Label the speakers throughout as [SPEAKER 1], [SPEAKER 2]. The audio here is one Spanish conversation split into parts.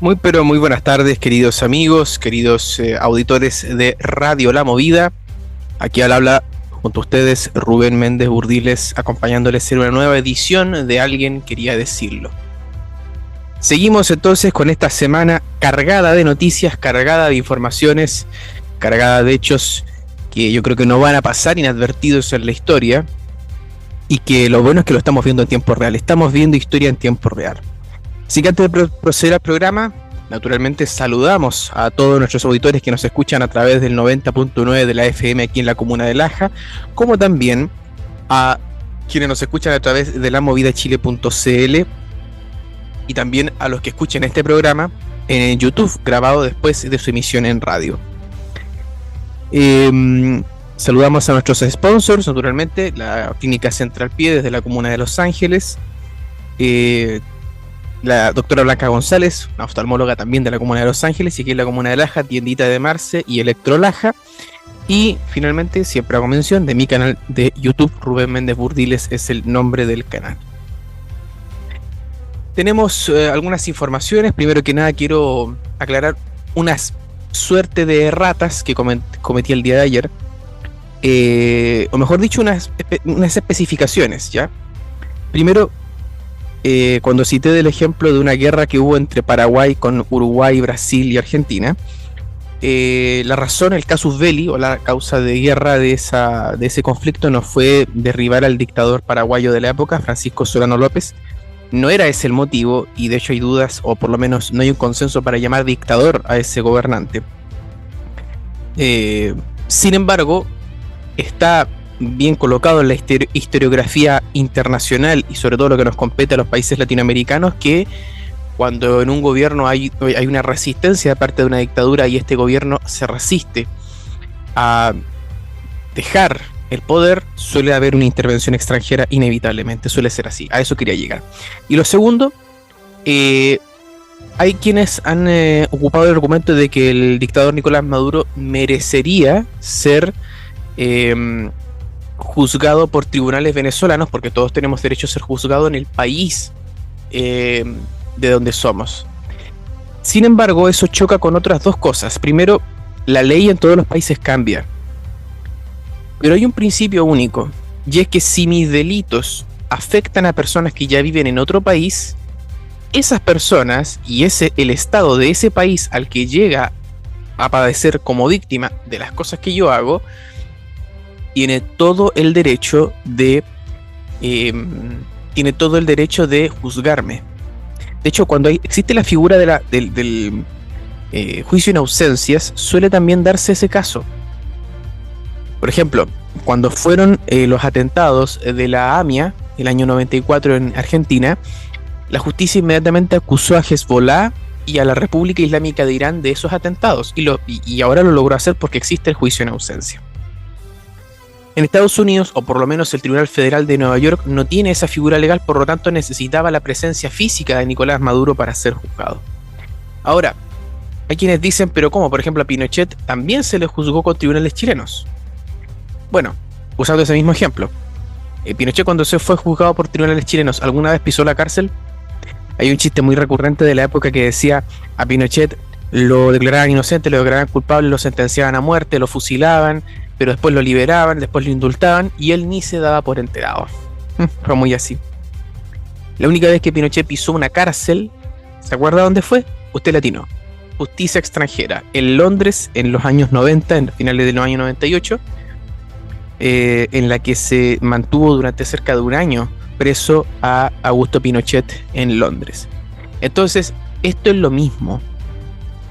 [SPEAKER 1] Muy pero muy buenas tardes, queridos amigos, queridos auditores de Radio La Movida. Aquí al habla junto a ustedes Rubén Méndez Burdiles, acompañándoles en una nueva edición de Alguien Quería Decirlo. Seguimos entonces con esta semana cargada de noticias, cargada de informaciones, cargada de hechos que yo creo que no van a pasar inadvertidos en la historia, y que lo bueno es que lo estamos viendo en tiempo real. Estamos viendo historia en tiempo real. Así que antes de proceder al programa, naturalmente saludamos a todos nuestros auditores que nos escuchan a través del 90.9 de la FM aquí en la comuna de Laja, como también a quienes nos escuchan a través de lamovidachile.cl, y también a los que escuchen este programa en YouTube, grabado después de su emisión en radio. Saludamos a nuestros sponsors, naturalmente, la Clínica Central Pie desde la comuna de Los Ángeles, la doctora Blanca González, una oftalmóloga también de la comuna de Los Ángeles, y aquí en la comuna de Laja, Tiendita de Marce y Electrolaja. Y finalmente, siempre hago mención de mi canal de YouTube, Rubén Méndez Burdiles es el nombre del canal. Tenemos algunas informaciones. Primero que nada quiero aclarar una suerte de erratas que cometí el día de ayer, o mejor dicho, unas especificaciones, ¿ya? Primero, cuando cité del ejemplo de una guerra que hubo entre Paraguay con Uruguay, Brasil y Argentina, la razón, el casus belli o la causa de guerra de ese conflicto no fue derribar al dictador paraguayo de la época, Francisco Solano López. No era ese el motivo, y de hecho hay dudas, o por lo menos no hay un consenso para llamar dictador a ese gobernante. Sin embargo, está bien colocado en la historiografía internacional, y sobre todo lo que nos compete a los países latinoamericanos, que cuando en un gobierno hay una resistencia de parte de una dictadura y este gobierno se resiste a dejar el poder, suele haber una intervención extranjera inevitablemente, suele ser así. A eso quería llegar. Y lo segundo, hay quienes han ocupado el argumento de que el dictador Nicolás Maduro merecería ser juzgado por tribunales venezolanos, porque todos tenemos derecho a ser juzgados en el país de donde somos. Sin embargo, eso choca con otras dos cosas. Primero, la ley en todos los países cambia, pero hay un principio único, y es que si mis delitos afectan a personas que ya viven en otro país, esas personas y el estado de ese país al que llega a padecer como víctima de las cosas que yo hago, tiene todo el derecho de juzgarme. De hecho, cuando existe la figura del juicio en ausencias, suele también darse ese caso. Por ejemplo, cuando fueron los atentados de la AMIA, el año 94 en Argentina, la justicia inmediatamente acusó a Hezbollah y a la República Islámica de Irán de esos atentados, y ahora lo logró hacer porque existe el juicio en ausencia. En Estados Unidos, o por lo menos el Tribunal Federal de Nueva York, no tiene esa figura legal, por lo tanto necesitaba la presencia física de Nicolás Maduro para ser juzgado. Ahora, hay quienes dicen, pero ¿cómo? Por ejemplo, a Pinochet también se le juzgó con tribunales chilenos. Bueno, usando ese mismo ejemplo, Pinochet, cuando se fue juzgado por tribunales chilenos, ¿alguna vez pisó la cárcel? Hay un chiste muy recurrente de la época que decía: a Pinochet lo declaraban inocente, lo declaraban culpable, lo sentenciaban a muerte, lo fusilaban, pero después lo liberaban, después lo indultaban, y él ni se daba por enterado. Fue muy así. La única vez que Pinochet pisó una cárcel, ¿se acuerda dónde fue? Usted latino. Justicia extranjera, en Londres, en los años 90, en finales de los años 98, en la que se mantuvo durante cerca de un año preso a Augusto Pinochet en Londres. Entonces, esto es lo mismo.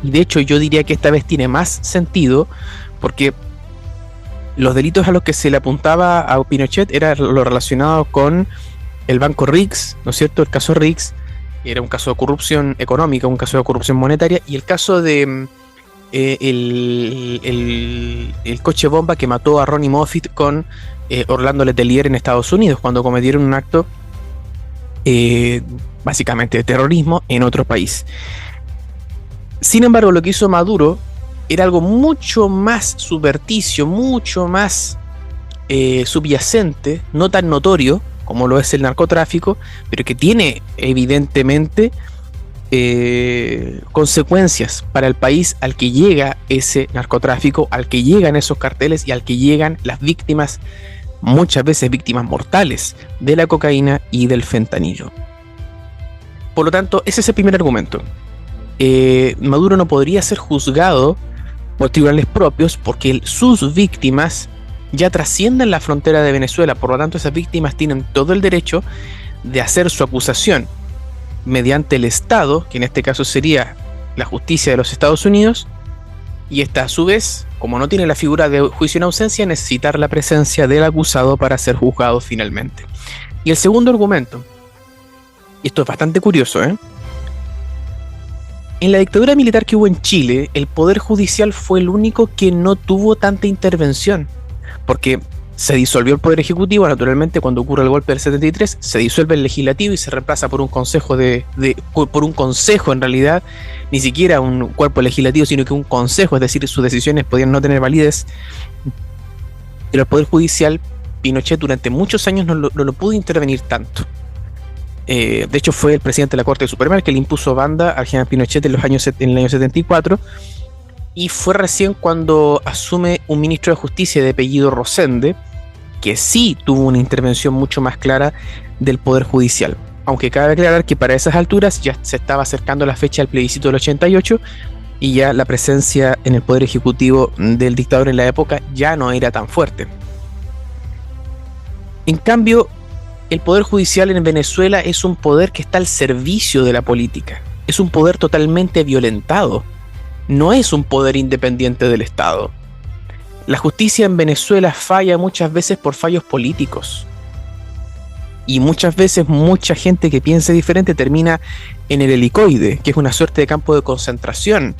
[SPEAKER 1] Y de hecho, yo diría que esta vez tiene más sentido, porque los delitos a los que se le apuntaba a Pinochet era lo relacionado con el banco Riggs, ¿no es cierto? El caso Riggs era un caso de corrupción económica, un caso de corrupción monetaria, y el caso de el coche bomba que mató a Ronnie Moffitt con Orlando Letelier en Estados Unidos, cuando cometieron un acto básicamente de terrorismo en otro país. Sin embargo, lo que hizo Maduro era algo mucho más subverticio, mucho más subyacente, no tan notorio como lo es el narcotráfico, pero que tiene evidentemente consecuencias para el país al que llega ese narcotráfico, al que llegan esos carteles y al que llegan las víctimas, muchas veces víctimas mortales de la cocaína y del fentanilo. Por lo tanto, ese es el primer argumento. Maduro no podría ser juzgado por tribunales propios porque sus víctimas ya trascienden la frontera de Venezuela. Por lo tanto, esas víctimas tienen todo el derecho de hacer su acusación mediante el Estado, que en este caso sería la justicia de los Estados Unidos, y esta a su vez, como no tiene la figura de juicio en ausencia, necesitar la presencia del acusado para ser juzgado finalmente. Y el segundo argumento, y esto es bastante curioso, en la dictadura militar que hubo en Chile, el Poder Judicial fue el único que no tuvo tanta intervención, porque se disolvió el Poder Ejecutivo, naturalmente cuando ocurre el golpe del 73, se disuelve el Legislativo y se reemplaza por un consejo por un consejo en realidad, ni siquiera un cuerpo legislativo, sino que un consejo, es decir, sus decisiones podían no tener validez. Pero el Poder Judicial, Pinochet durante muchos años no lo pudo intervenir tanto. De hecho fue el presidente de la Corte Suprema el que le impuso banda al general Pinochet en el año 74, y fue recién cuando asume un ministro de Justicia de apellido Rosende, que sí tuvo una intervención mucho más clara del Poder Judicial. Aunque cabe aclarar que para esas alturas ya se estaba acercando la fecha del plebiscito del 88 y ya la presencia en el Poder Ejecutivo del dictador en la época ya no era tan fuerte. En cambio, el Poder Judicial en Venezuela es un poder que está al servicio de la política. Es un poder totalmente violentado. No es un poder independiente del Estado. La justicia en Venezuela falla muchas veces por fallos políticos. Y muchas veces mucha gente que piensa diferente termina en el helicoide, que es una suerte de campo de concentración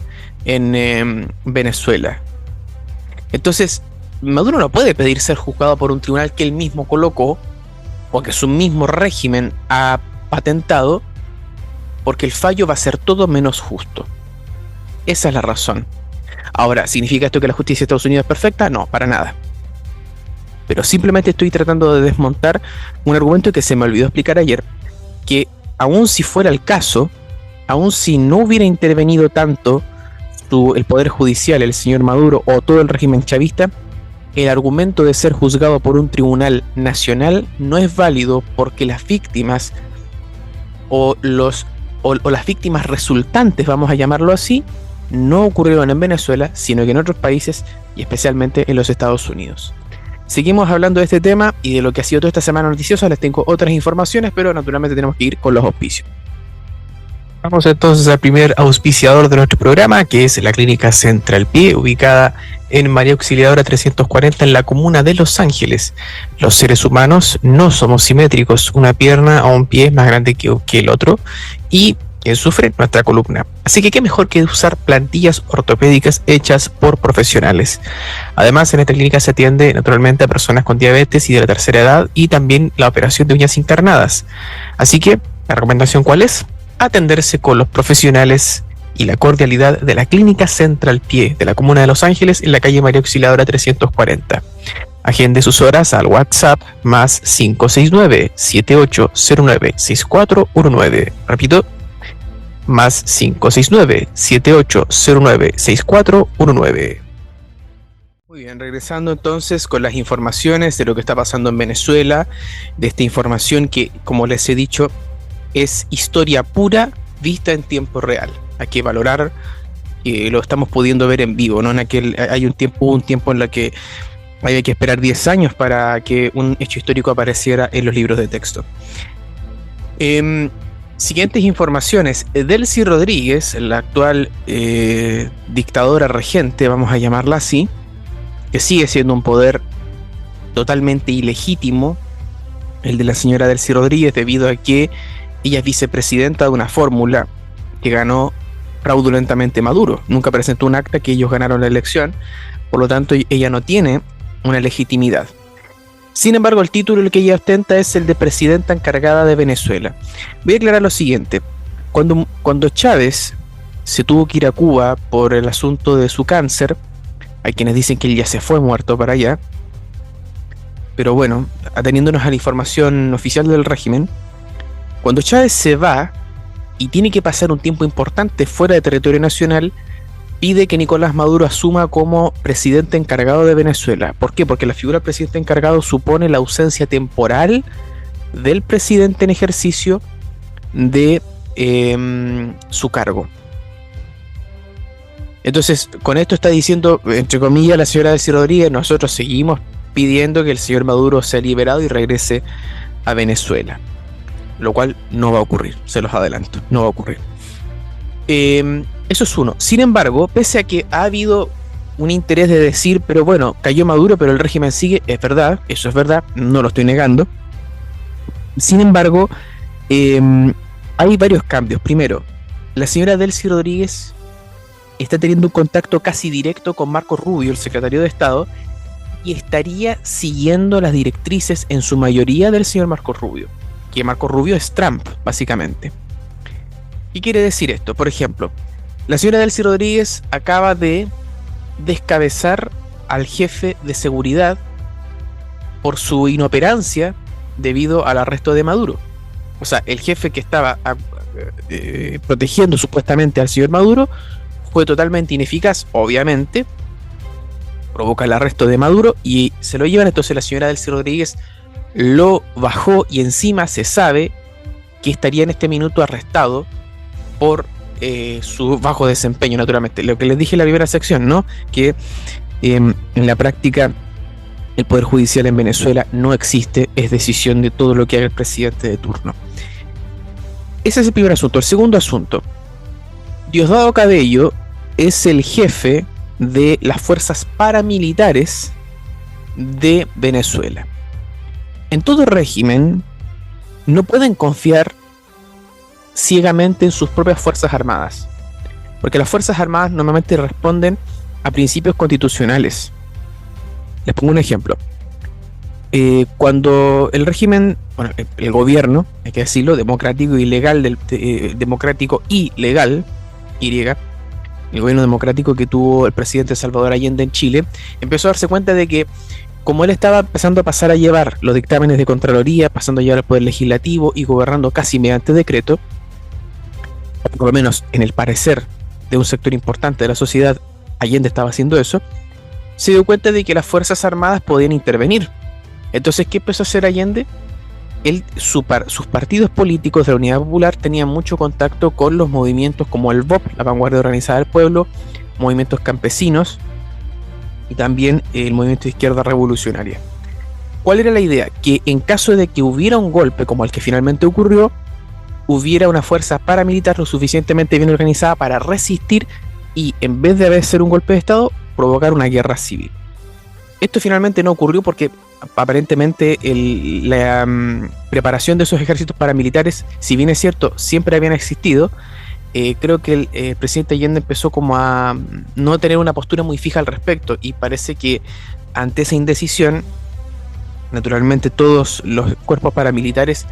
[SPEAKER 1] en Venezuela. Entonces, Maduro no puede pedir ser juzgado por un tribunal que él mismo colocó, o que su mismo régimen ha patentado, porque el fallo va a ser todo menos justo. Esa es la razón. Ahora, ¿significa esto que la justicia de Estados Unidos es perfecta? No, para nada. Pero simplemente estoy tratando de desmontar un argumento que se me olvidó explicar ayer, que aun si fuera el caso, aun si no hubiera intervenido tanto el Poder Judicial, el señor Maduro o todo el régimen chavista, el argumento de ser juzgado por un tribunal nacional no es válido porque las víctimas o las víctimas resultantes, vamos a llamarlo así, no ocurrieron en Venezuela, sino que en otros países y especialmente en los Estados Unidos. Seguimos hablando de este tema y de lo que ha sido toda esta semana noticiosa. Les tengo otras informaciones, pero naturalmente tenemos que ir con los auspicios. Vamos entonces al primer auspiciador de nuestro programa, que es la Clínica Central Pie, ubicada en María Auxiliadora 340 en la comuna de Los Ángeles. Los seres humanos no somos simétricos, una pierna o un pie es más grande que el otro y quien sufre nuestra columna. Así que qué mejor que usar plantillas ortopédicas hechas por profesionales. Además, en esta clínica se atiende naturalmente a personas con diabetes y de la tercera edad y también la operación de uñas encarnadas. Así que, ¿la recomendación cuál es? Atenderse con los profesionales y la cordialidad de la Clínica Central Pie de la comuna de Los Ángeles en la calle María Auxiliadora 340. Agende sus horas al WhatsApp más 569-7809-6419. Repito, más 569-7809-6419. Muy bien, regresando entonces con las informaciones de lo que está pasando en Venezuela, de esta información que, como les he dicho, es historia pura vista en tiempo real. Hay que valorar que lo estamos pudiendo ver en vivo, ¿no? Hubo un tiempo en el que había que esperar 10 años para que un hecho histórico apareciera en los libros de texto. Siguientes informaciones. Delcy Rodríguez, la actual dictadora regente, vamos a llamarla así, que sigue siendo un poder totalmente ilegítimo, el de la señora Delcy Rodríguez, debido a que ella es vicepresidenta de una fórmula que ganó fraudulentamente Maduro. Nunca presentó un acta que ellos ganaron la elección, por lo tanto ella no tiene una legitimidad. Sin embargo, el título que ella ostenta es el de presidenta encargada de Venezuela. Voy a aclarar lo siguiente. Cuando Chávez se tuvo que ir a Cuba por el asunto de su cáncer, hay quienes dicen que él ya se fue muerto para allá, pero bueno, ateniéndonos a la información oficial del régimen, cuando Chávez se va, y tiene que pasar un tiempo importante fuera de territorio nacional, pide que Nicolás Maduro asuma como presidente encargado de Venezuela. ¿Por qué? Porque la figura del presidente encargado supone la ausencia temporal del presidente en ejercicio de su cargo. Entonces, con esto está diciendo, entre comillas, la señora Delcy Rodríguez, nosotros seguimos pidiendo que el señor Maduro sea liberado y regrese a Venezuela. Lo cual no va a ocurrir, se los adelanto, no va a ocurrir. Eso es uno. Sin embargo, pese a que ha habido un interés de decir, pero bueno, cayó Maduro, pero el régimen sigue, es verdad, eso es verdad, no lo estoy negando. Sin embargo, hay varios cambios. Primero, la señora Delcy Rodríguez está teniendo un contacto casi directo con Marco Rubio, el secretario de Estado, y estaría siguiendo las directrices en su mayoría del señor Marco Rubio, que Marco Rubio es Trump, básicamente. ¿Qué quiere decir esto? Por ejemplo, la señora Delcy Rodríguez acaba de descabezar al jefe de seguridad por su inoperancia debido al arresto de Maduro. O sea, el jefe que estaba protegiendo supuestamente al señor Maduro fue totalmente ineficaz, obviamente, provoca el arresto de Maduro y se lo llevan. Entonces la señora Delcy Rodríguez lo bajó y encima se sabe que estaría en este minuto arrestado por su bajo desempeño, naturalmente. Lo que les dije en la primera sección, ¿no? Que en la práctica el Poder Judicial en Venezuela no existe, es decisión de todo lo que haga el presidente de turno. Ese es el primer asunto. El segundo asunto, Diosdado Cabello es el jefe de las fuerzas paramilitares de Venezuela. En todo régimen no pueden confiar ciegamente en sus propias fuerzas armadas, porque las fuerzas armadas normalmente responden a principios constitucionales. Les pongo un ejemplo. Cuando el régimen, bueno, el gobierno, hay que decirlo, democrático y legal, democrático y legal, el gobierno democrático que tuvo el presidente Salvador Allende en Chile, empezó a darse cuenta de que como él estaba empezando a pasar a llevar los dictámenes de Contraloría, pasando a llevar el Poder Legislativo y gobernando casi mediante decreto, por lo menos en el parecer de un sector importante de la sociedad, Allende estaba haciendo eso, se dio cuenta de que las Fuerzas Armadas podían intervenir. Entonces, ¿qué empezó a hacer Allende? Sus partidos políticos de la Unidad Popular tenían mucho contacto con los movimientos como el BOP, la Vanguardia Organizada del Pueblo, movimientos campesinos y también el movimiento de izquierda revolucionaria. ¿Cuál era la idea? Que en caso de que hubiera un golpe como el que finalmente ocurrió, hubiera una fuerza paramilitar lo suficientemente bien organizada para resistir y, en vez de hacer un golpe de Estado, provocar una guerra civil. Esto finalmente no ocurrió porque aparentemente la preparación de esos ejércitos paramilitares, si bien es cierto, siempre habían existido. Creo que el presidente Allende empezó como a no tener una postura muy fija al respecto, y parece que ante esa indecisión, naturalmente todos los cuerpos paramilitares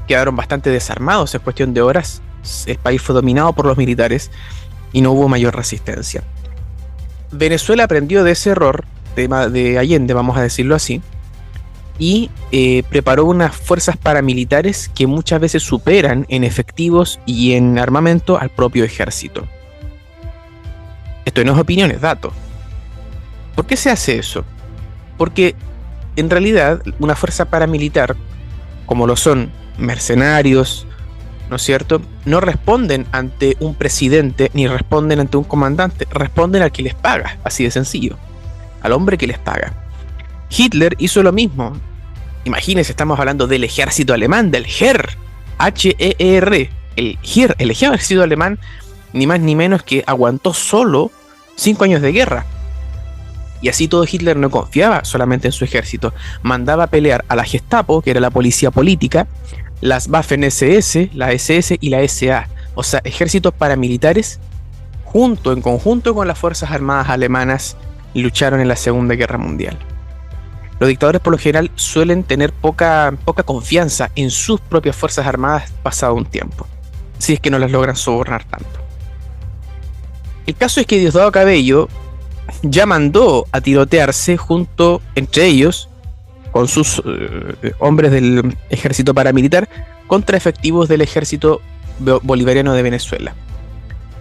[SPEAKER 1] quedaron bastante desarmados. En cuestión de horas el país fue dominado por los militares y no hubo mayor resistencia. Venezuela aprendió de ese error de Allende, vamos a decirlo así, y preparó unas fuerzas paramilitares que muchas veces superan en efectivos y en armamento al propio ejército. Esto no es opinión, es dato. ¿Por qué se hace eso? Porque en realidad una fuerza paramilitar, como lo son mercenarios, ¿no es cierto?, no responden ante un presidente ni responden ante un comandante, responden al que les paga, así de sencillo, al hombre que les paga. Hitler hizo lo mismo. Imagínense, estamos hablando del ejército alemán, del Heer, H-E-E-R, el Heer, el ejército alemán, ni más ni menos que aguantó solo 5 años de guerra. Y así todo, Hitler no confiaba solamente en su ejército, mandaba a pelear a la Gestapo, que era la policía política, las Waffen-SS, la SS y la SA, o sea, ejércitos paramilitares, en conjunto con las fuerzas armadas alemanas, lucharon en la Segunda Guerra Mundial. Los dictadores por lo general suelen tener poca confianza en sus propias fuerzas armadas pasado un tiempo, si es que no las logran sobornar tanto. El caso es que Diosdado Cabello ya mandó a tirotearse entre ellos, con sus hombres del ejército paramilitar, contra efectivos del ejército bolivariano de Venezuela.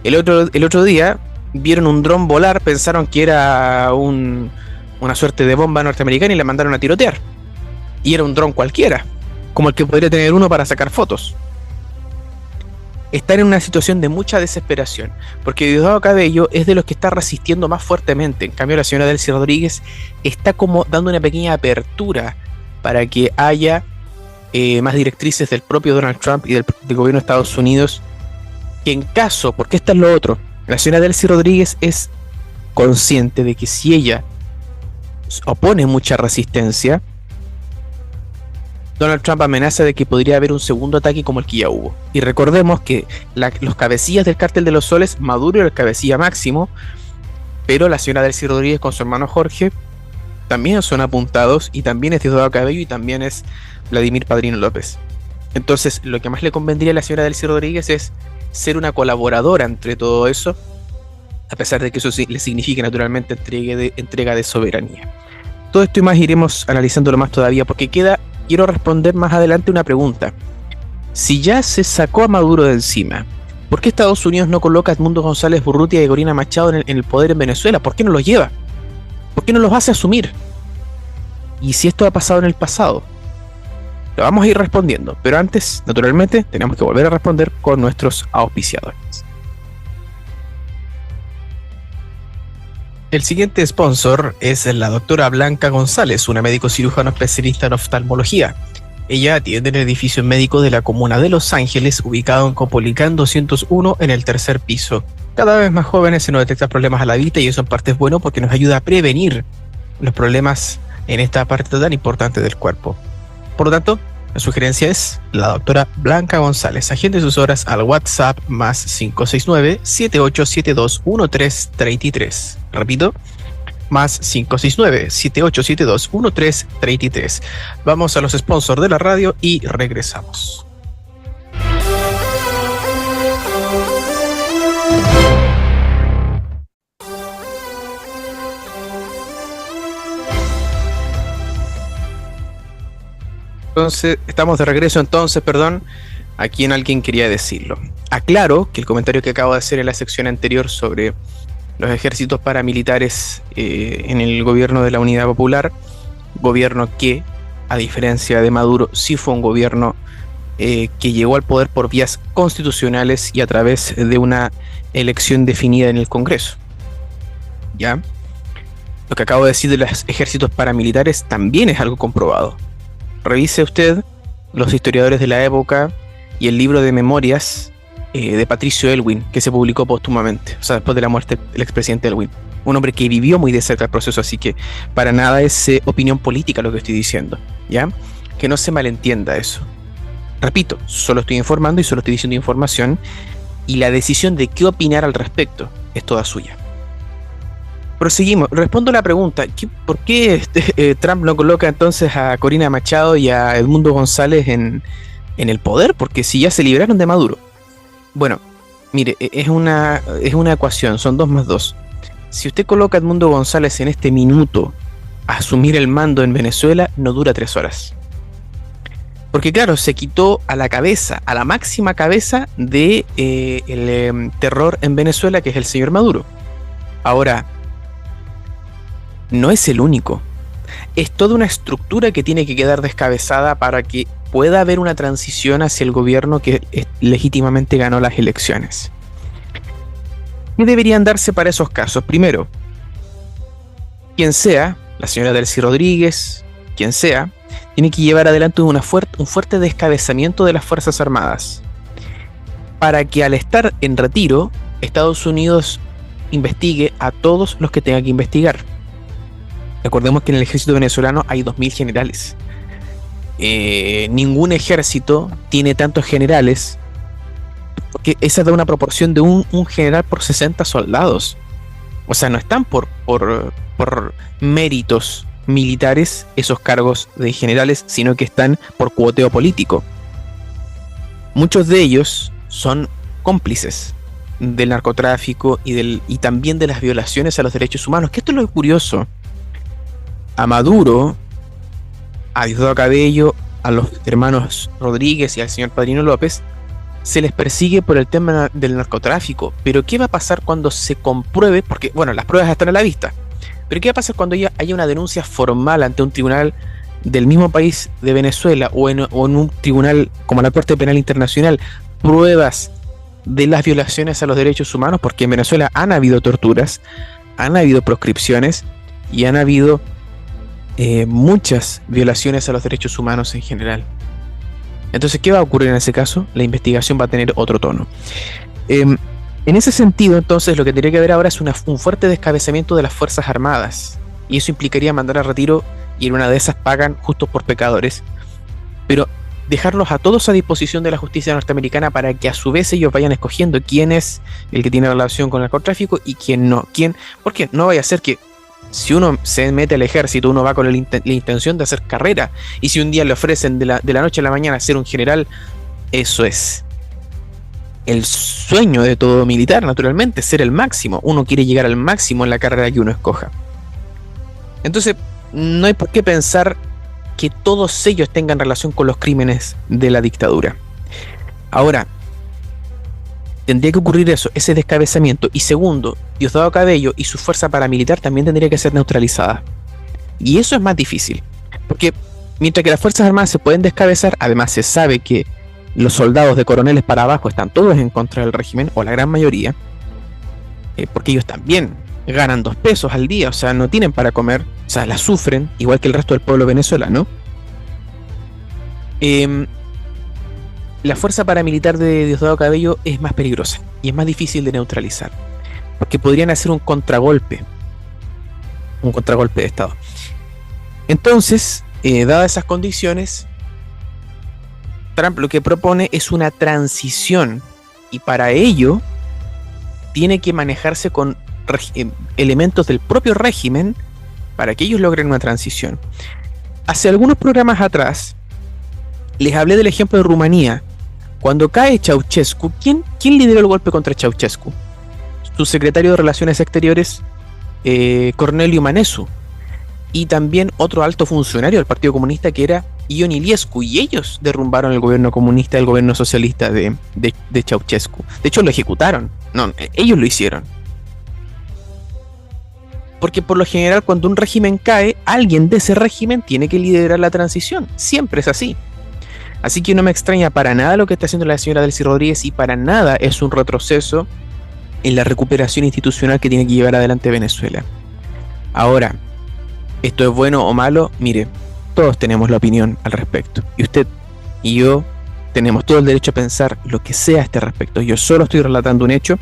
[SPEAKER 1] El otro día vieron un dron volar, pensaron que era una suerte de bomba norteamericana y la mandaron a tirotear. Y era un dron cualquiera, como el que podría tener uno para sacar fotos. Están en una situación de mucha desesperación, porque Diosdado Cabello es de los que está resistiendo más fuertemente. En cambio, la señora Delcy Rodríguez está como dando una pequeña apertura para que haya más directrices del propio Donald Trump y del gobierno de Estados Unidos, que en caso, porque esto es lo otro, la señora Delcy Rodríguez es consciente de que si ella opone mucha resistencia, Donald Trump amenaza de que podría haber un segundo ataque como el que ya hubo. Y recordemos que los cabecillas del Cártel de los Soles, Maduro era el cabecilla máximo, pero la señora Delcy Rodríguez con su hermano Jorge también son apuntados, y también es Diosdado Cabello, y también es Vladimir Padrino López. Entonces, lo que más le convendría a la señora Delcy Rodríguez es ser una colaboradora entre todo eso, a pesar de que eso le signifique naturalmente entrega de soberanía. Todo esto y más iremos analizándolo más todavía, porque quiero responder más adelante una pregunta. Si ya se sacó a Maduro de encima, ¿por qué Estados Unidos no coloca a Edmundo González Urrutia y Corina Machado en el poder en Venezuela? ¿Por qué no los lleva? ¿Por qué no los hace asumir? Y si esto ha pasado en el pasado, lo vamos a ir respondiendo, pero antes, naturalmente, tenemos que volver a responder con nuestros auspiciadores. El siguiente sponsor es la doctora Blanca González, una médico cirujano especialista en oftalmología. Ella atiende en el edificio médico de la comuna de Los Ángeles, ubicado en Copolicán 201 en el tercer piso. Cada vez más jóvenes se nos detectan problemas a la vista, y eso en parte es bueno porque nos ayuda a prevenir los problemas en esta parte tan importante del cuerpo. Por lo tanto, la sugerencia es la doctora Blanca González. Agende sus horas al WhatsApp más 569-7872-1333. Repito, más 569-7872-1333. Vamos a los sponsors de la radio y regresamos. Entonces, estamos de regreso aquí en Alguien Quería Decirlo. Aclaro que el comentario que acabo de hacer en la sección anterior sobre los ejércitos paramilitares en el gobierno de la Unidad Popular, gobierno que, a diferencia de Maduro, sí fue un gobierno que llegó al poder por vías constitucionales y a través de una elección definida en el Congreso. ¿Ya? Lo que acabo de decir de los ejércitos paramilitares también es algo comprobado. Revise usted los historiadores de la época y el libro de memorias de Patricio Elwin, que se publicó póstumamente, o sea, después de la muerte del expresidente Elwin. Un hombre que vivió muy de cerca el proceso, así que para nada es opinión política lo que estoy diciendo, ¿ya? Que no se malentienda eso. Repito, solo estoy informando y solo estoy diciendo información, y la decisión de qué opinar al respecto es toda suya. Proseguimos. Respondo a la pregunta: ¿por qué Trump no coloca entonces a Corina Machado y a Edmundo González en el poder? Porque si ya se libraron de Maduro. Bueno, mire, es una ecuación, son 2 más 2. Si usted coloca a Edmundo González en este minuto a asumir el mando en Venezuela, no dura 3 horas. Porque claro, se quitó a la cabeza, a la máxima cabeza de el terror en Venezuela, que es el señor Maduro. Ahora, no es el único. Es toda una estructura que tiene que quedar descabezada para que pueda haber una transición hacia el gobierno que legítimamente ganó las elecciones. ¿Qué deberían darse para esos casos? Primero, quien sea, la señora Delcy Rodríguez, quien sea, tiene que llevar adelante un fuerte descabezamiento de las Fuerzas Armadas, para que al estar en retiro, Estados Unidos investigue a todos los que tenga que investigar. Recordemos que en el ejército venezolano hay 2000 generales. Ningún ejército tiene tantos generales, porque esa da una proporción de un general por 60 soldados. O sea, no están por méritos militares esos cargos de generales, sino que están por cuoteo político. Muchos de ellos son cómplices del narcotráfico y también de las violaciones a los derechos humanos, que esto es lo curioso. A Maduro, a Diosdado Cabello, a los hermanos Rodríguez y al señor Padrino López se les persigue por el tema del narcotráfico. Pero ¿qué va a pasar cuando se compruebe? Porque, bueno, las pruebas están a la vista. Pero ¿qué va a pasar cuando haya una denuncia formal ante un tribunal del mismo país de Venezuela o en un tribunal como la Corte Penal Internacional? Pruebas de las violaciones a los derechos humanos, porque en Venezuela han habido torturas, han habido proscripciones y han habido muchas violaciones a los derechos humanos en general. Entonces, ¿qué va a ocurrir en ese caso? La investigación va a tener otro tono. En ese sentido, entonces, lo que tendría que haber ahora es un fuerte descabezamiento de las Fuerzas Armadas. Y eso implicaría mandar a retiro, y en una de esas pagan justos por pecadores. Pero dejarlos a todos a disposición de la justicia norteamericana para que a su vez ellos vayan escogiendo quién es el que tiene relación con el narcotráfico y quién no. Porque no vaya a ser que si uno se mete al ejército, uno va con la intención de hacer carrera. Y si un día le ofrecen de la noche a la mañana ser un general, eso es el sueño de todo militar, naturalmente, ser el máximo. Uno quiere llegar al máximo en la carrera que uno escoja. Entonces, no hay por qué pensar que todos ellos tengan relación con los crímenes de la dictadura. Ahora, tendría que ocurrir eso, ese descabezamiento. Y segundo, Diosdado Cabello y su fuerza paramilitar también tendría que ser neutralizada. Y eso es más difícil. Porque mientras que las Fuerzas Armadas se pueden descabezar, además se sabe que los soldados de coroneles para abajo están todos en contra del régimen, o la gran mayoría, porque ellos también ganan 2 pesos al día, o sea, no tienen para comer, o sea, la sufren, igual que el resto del pueblo venezolano. La fuerza paramilitar de Diosdado Cabello es más peligrosa y es más difícil de neutralizar, porque podrían hacer un contragolpe de Estado. Entonces, dadas esas condiciones, Trump lo que propone es una transición, y para ello tiene que manejarse con elementos del propio régimen para que ellos logren una transición. Hace algunos programas atrás les hablé del ejemplo de Rumanía. Cuando cae Ceausescu, ¿quién lideró el golpe contra Ceausescu? Su secretario de Relaciones Exteriores, Corneliu Manescu, y también otro alto funcionario del Partido Comunista que era Ion Iliescu, y ellos derrumbaron el gobierno comunista, el gobierno socialista de Ceausescu. De hecho, lo ejecutaron. No, ellos lo hicieron. Porque por lo general, cuando un régimen cae, alguien de ese régimen tiene que liderar la transición. Siempre es así. Así que no me extraña para nada lo que está haciendo la señora Delcy Rodríguez, y para nada es un retroceso en la recuperación institucional que tiene que llevar adelante Venezuela. Ahora, ¿esto es bueno o malo? Mire, todos tenemos la opinión al respecto. Y usted y yo tenemos todo el derecho a pensar lo que sea a este respecto. Yo solo estoy relatando un hecho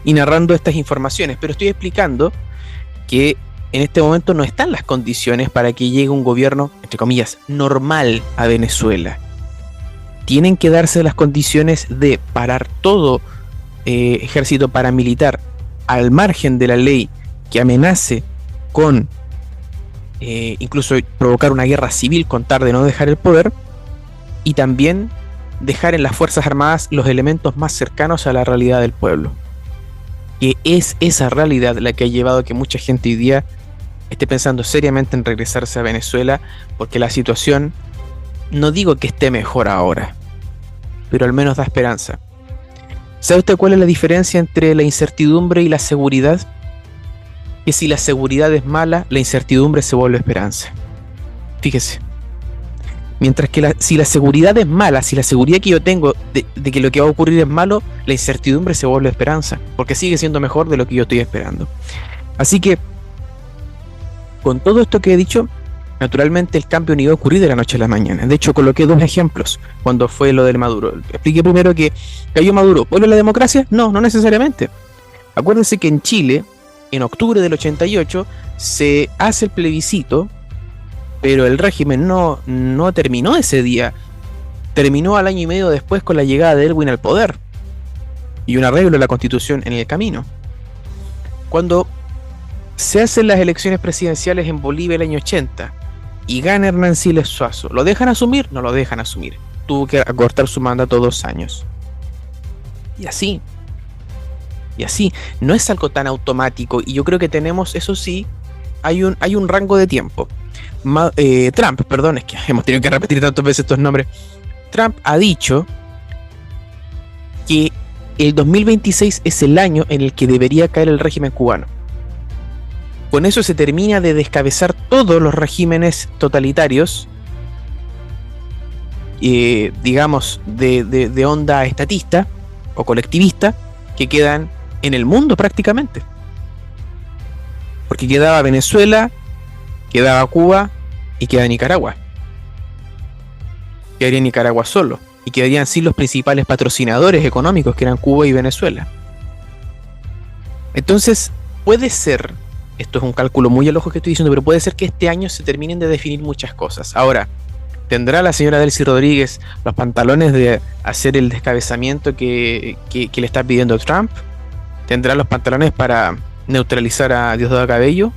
[SPEAKER 1] y narrando estas informaciones, pero estoy explicando que en este momento no están las condiciones para que llegue un gobierno, entre comillas, normal a Venezuela. Tienen que darse las condiciones de parar todo ejército paramilitar al margen de la ley que amenace con incluso provocar una guerra civil con tal de no dejar el poder, y también dejar en las Fuerzas Armadas los elementos más cercanos a la realidad del pueblo, que es esa realidad la que ha llevado a que mucha gente hoy día esté pensando seriamente en regresarse a Venezuela, porque la situación, no digo que esté mejor ahora, pero al menos da esperanza. ¿Sabe usted cuál es la diferencia entre la incertidumbre y la seguridad? Que si la seguridad es mala, la incertidumbre se vuelve esperanza. Fíjese. Mientras que si la seguridad es mala, si la seguridad que yo tengo de que lo que va a ocurrir es malo, la incertidumbre se vuelve esperanza, porque sigue siendo mejor de lo que yo estoy esperando. Así que, con todo esto que he dicho, naturalmente el cambio no iba a ocurrir de la noche a la mañana. De hecho, coloqué 2 ejemplos cuando fue lo del Maduro. Expliqué primero que cayó Maduro. ¿Vuelve la democracia? No, no necesariamente. Acuérdense que en Chile, en octubre del 88, se hace el plebiscito, pero el régimen no terminó ese día. Terminó al año y medio después con la llegada de Elwin al poder y un arreglo de la Constitución en el camino. Cuando se hacen las elecciones presidenciales en Bolivia el año 80 y gana Hernán Siles Suazo, ¿lo dejan asumir? No lo dejan asumir. Tuvo que acortar su mandato 2 años. Y así. No es algo tan automático, y yo creo que tenemos, eso sí, hay un rango de tiempo. Trump, perdón, es que hemos tenido que repetir tantas veces estos nombres. Trump ha dicho que el 2026 es el año en el que debería caer el régimen cubano. Con eso se termina de descabezar todos los regímenes totalitarios, digamos, de onda estatista o colectivista, que quedan en el mundo prácticamente. Porque quedaba Venezuela, quedaba Cuba y queda Nicaragua. Quedaría Nicaragua solo, y quedarían sin los principales patrocinadores económicos, que eran Cuba y Venezuela. Entonces, puede ser, esto es un cálculo muy al ojo que estoy diciendo, pero puede ser que este año se terminen de definir muchas cosas. Ahora, ¿tendrá la señora Delcy Rodríguez los pantalones de hacer el descabezamiento que le está pidiendo Trump? ¿Tendrá los pantalones para neutralizar a Diosdado Cabello?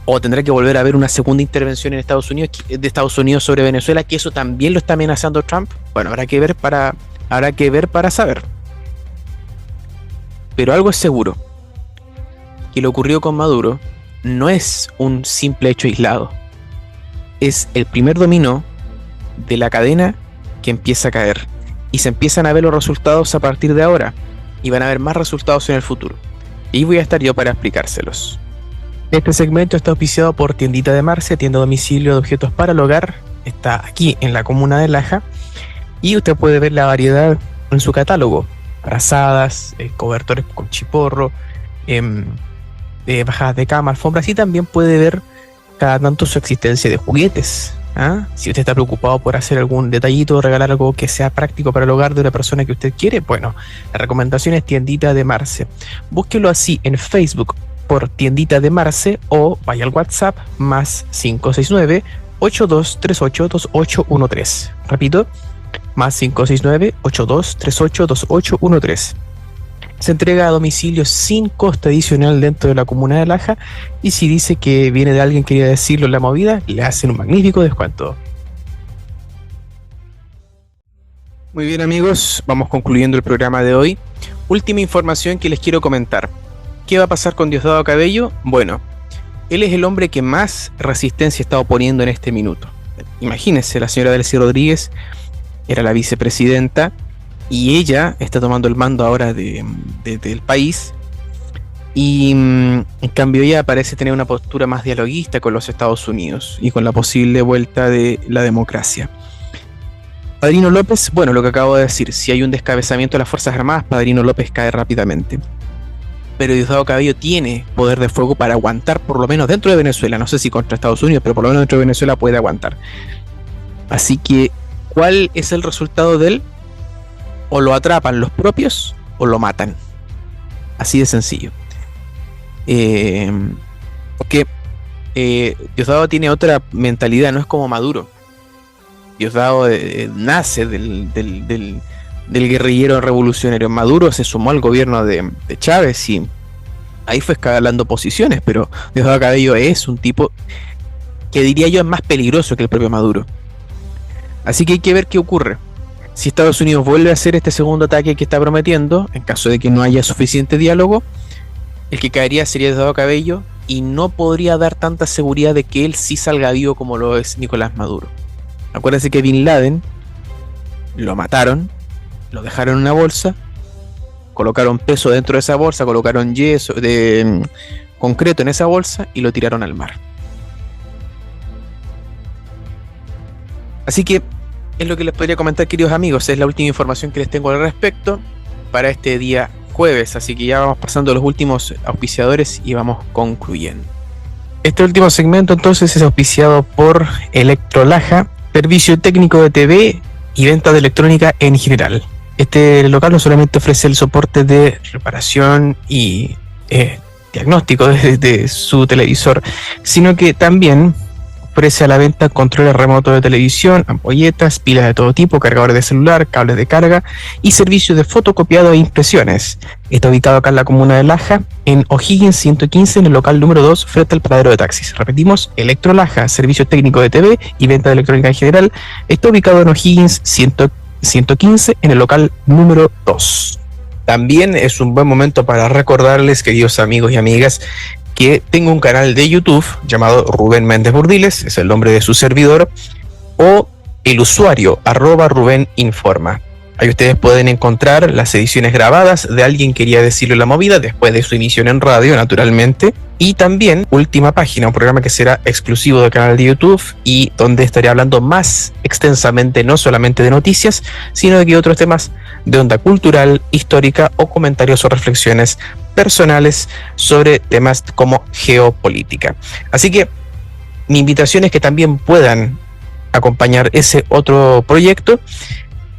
[SPEAKER 1] ¿O tendrá que volver a haber una segunda intervención en Estados Unidos, de Estados Unidos sobre Venezuela, que eso también lo está amenazando Trump? Bueno, habrá que ver para saber. Pero algo es seguro, que lo ocurrido con Maduro no es un simple hecho aislado. Es el primer dominó de la cadena que empieza a caer. Y se empiezan a ver los resultados a partir de ahora. Y van a haber más resultados en el futuro. Y voy a estar yo para explicárselos. Este segmento está auspiciado por Tiendita de Marce, tienda a domicilio de objetos para el hogar. Está aquí en la comuna de Laja. Y usted puede ver la variedad en su catálogo. Frazadas, cobertores con chiporro, bajadas de cama, alfombras. Y también puede ver cada tanto su existencia de juguetes. Si usted está preocupado por hacer algún detallito, regalar algo que sea práctico para el hogar de una persona que usted quiere, bueno, la recomendación es Tiendita de Marce. Búsquelo así en Facebook por Tiendita de Marce o vaya al WhatsApp más 569-8238-2813. Repito, más 569-8238-2813. Se entrega a domicilio sin costo adicional dentro de la comuna de Laja, y si dice que viene de alguien que quería decirlo en la movida, le hacen un magnífico descuento. Muy bien, amigos, vamos concluyendo el programa de hoy. Última información que les quiero comentar. ¿Qué va a pasar con Diosdado Cabello? Bueno, él es el hombre que más resistencia está oponiendo en este minuto. Imagínense, la señora Delcy Rodríguez era la vicepresidenta y ella está tomando el mando ahora del país, y en cambio ella parece tener una postura más dialoguista con los Estados Unidos y con la posible vuelta de la democracia. Padrino López, bueno, lo que acabo de decir, si hay un descabezamiento de las Fuerzas Armadas, Padrino López cae rápidamente. Pero Diosdado Cabello tiene poder de fuego para aguantar, por lo menos dentro de Venezuela. No sé si contra Estados Unidos, pero por lo menos dentro de Venezuela puede aguantar. Así que, ¿cuál es el resultado de él? O lo atrapan los propios o lo matan. Así de sencillo. Porque Diosdado tiene otra mentalidad, no es como Maduro. Diosdado nace del guerrillero revolucionario. Maduro se sumó al gobierno de Chávez y ahí fue escalando posiciones, pero Diosdado Cabello es un tipo que diría yo es más peligroso que el propio Maduro. Así que hay que ver qué ocurre. Si Estados Unidos vuelve a hacer este segundo ataque que está prometiendo, en caso de que no haya suficiente diálogo, el que caería sería Diosdado Cabello, y no podría dar tanta seguridad de que él sí salga vivo como lo es Nicolás Maduro. Acuérdense que Bin Laden lo mataron, lo dejaron en una bolsa, colocaron peso dentro de esa bolsa, colocaron yeso de concreto en esa bolsa y lo tiraron al mar. Así que es lo que les podría comentar, queridos amigos. Es la última información que les tengo al respecto para este día jueves. Así que ya vamos pasando los últimos auspiciadores y vamos concluyendo. Este último segmento entonces es auspiciado por Electrolaja, servicio técnico de TV y venta de electrónica en general. Este local no solamente ofrece el soporte de reparación y diagnóstico de su televisor, sino que también ofrece a la venta controles remotos de televisión, ampolletas, pilas de todo tipo, cargadores de celular, cables de carga y servicios de fotocopiado e impresiones. Está ubicado acá en la comuna de Laja, en O'Higgins 115, en el local número 2, frente al paradero de taxis. Repetimos, Electrolaja, servicio técnico de TV y venta de electrónica en general. Está ubicado en O'Higgins 115, en el local número 2. También es un buen momento para recordarles, queridos amigos y amigas, que tengo un canal de YouTube llamado Rubén Méndez Burdiles, es el nombre de su servidor, o el usuario @Rubén Informa. Ahí ustedes pueden encontrar las ediciones grabadas de Alguien Quería Decirlo en la Movida, después de su emisión en radio, naturalmente. Y también Última Página, un programa que será exclusivo del canal de YouTube y donde estaré hablando más extensamente, no solamente de noticias, sino de otros temas de onda cultural, histórica o comentarios o reflexiones personales sobre temas como geopolítica. Así que mi invitación es que también puedan acompañar ese otro proyecto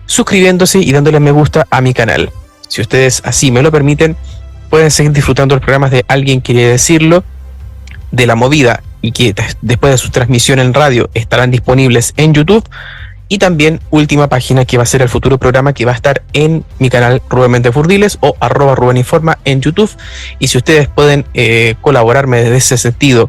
[SPEAKER 1] suscribiéndose y dándole me gusta a mi canal. Si ustedes así me lo permiten, pueden seguir disfrutando los programas de Alguien Quiere Decirlo, de La Movida, y que después de su transmisión en radio estarán disponibles en YouTube, y también Última Página, que va a ser el futuro programa que va a estar en mi canal Rubén Méndez Furdiles o @RubenInforma en YouTube. Y si ustedes pueden colaborarme desde ese sentido,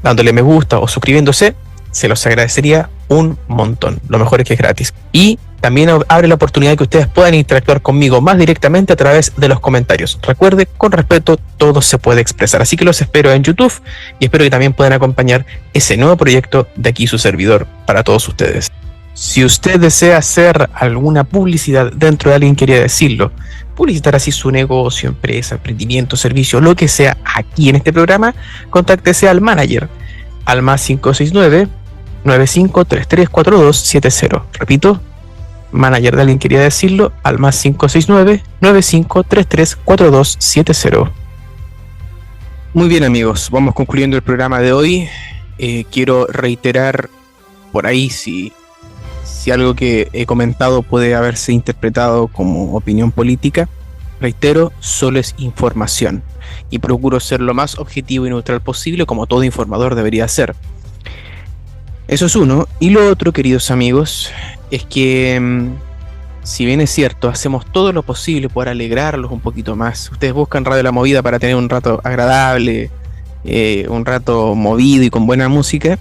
[SPEAKER 1] dándole me gusta o suscribiéndose, se los agradecería un montón. Lo mejor es que es gratis. Y también abre la oportunidad de que ustedes puedan interactuar conmigo más directamente a través de los comentarios. Recuerde, con respeto, todo se puede expresar. Así que los espero en YouTube y espero que también puedan acompañar ese nuevo proyecto de aquí su servidor para todos ustedes. Si usted desea hacer alguna publicidad dentro de Alguien Quería Decirlo, publicitar así su negocio, empresa, emprendimiento, servicio, lo que sea aquí en este programa, contáctese al manager al más 569-95334270. Repito, manager de Alguien Quería Decirlo al más 569-95334270. Muy bien, amigos, vamos concluyendo el programa de hoy. Quiero reiterar por ahí si algo que he comentado puede haberse interpretado como opinión política. Reitero, solo es información y procuro ser lo más objetivo y neutral posible, como todo informador debería ser. Eso es uno. Y lo otro, queridos amigos, es que si bien es cierto, hacemos todo lo posible por alegrarlos un poquito más. Ustedes buscan Radio La Movida para tener un rato agradable, un rato movido y con buena música,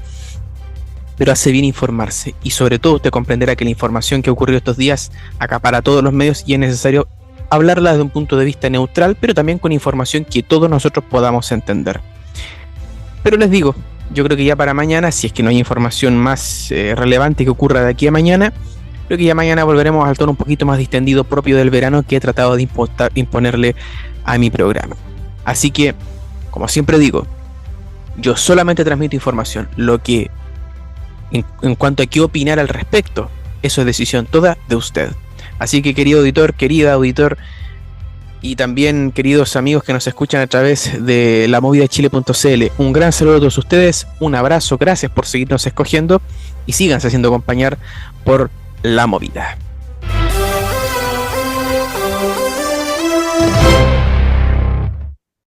[SPEAKER 1] pero hace bien informarse. Y sobre todo usted comprenderá que la información que ha ocurrido estos días acapara todos los medios y es necesario hablarla desde un punto de vista neutral, pero también con información que todos nosotros podamos entender. Pero les digo, yo creo que ya para mañana, si es que no hay información más relevante que ocurra de aquí a mañana, creo que ya mañana volveremos al tono un poquito más distendido propio del verano que he tratado de imponerle a mi programa. Así que, como siempre digo, yo solamente transmito información. Lo que, en cuanto a qué opinar al respecto, eso es decisión toda de usted. Así que, querido auditor, querida auditor, y también queridos amigos que nos escuchan a través de lamovidachile.cl, un gran saludo a todos ustedes, un abrazo, gracias por seguirnos escogiendo y síganse haciendo acompañar por La Movida.